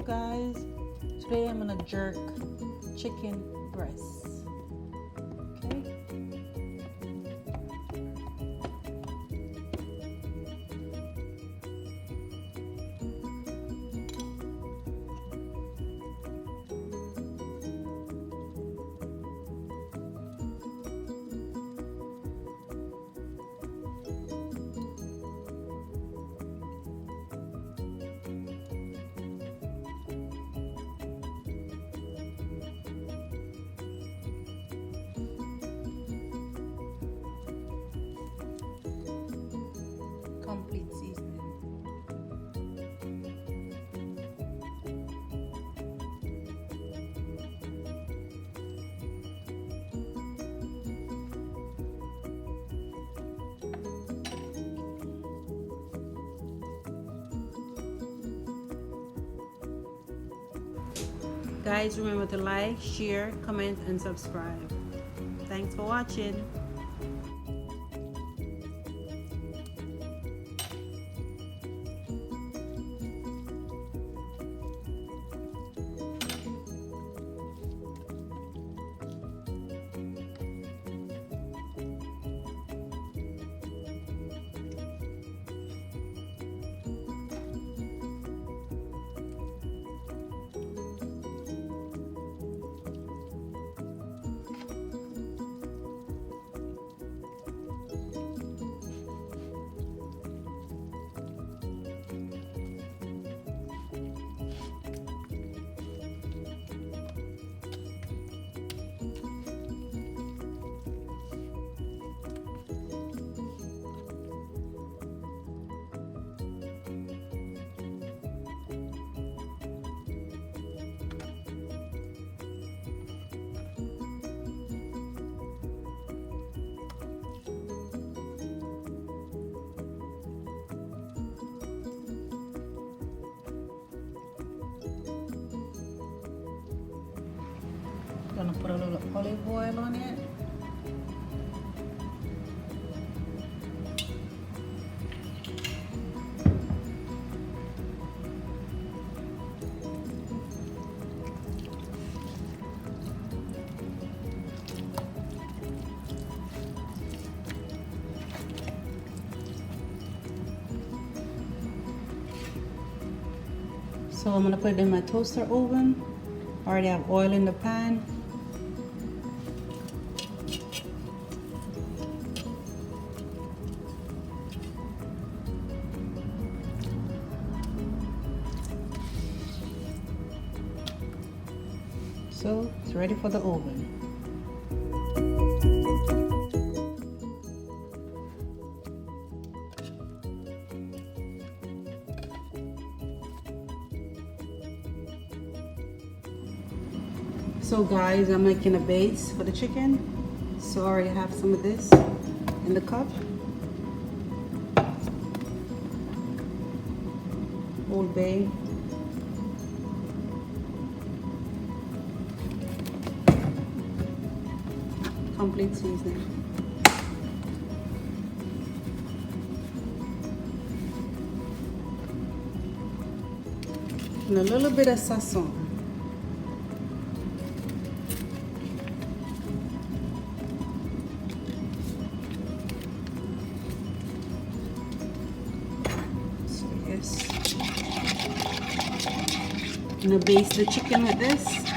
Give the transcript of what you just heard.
guys, today I'm gonna jerk chicken breasts. Okay. Complete seasoning. Guys, remember to like, share, comment, and subscribe. Thanks for watching. Gonna put a little olive oil on it. So I'm gonna put it in my toaster oven. Already have oil in the pan. So it's ready for the oven. So guys, I'm making a base for the chicken. So I already have some of this in the cup. Old Bay. Complete seasoning. And a little bit of sazon. So yes. I'm gonna baste the chicken with this.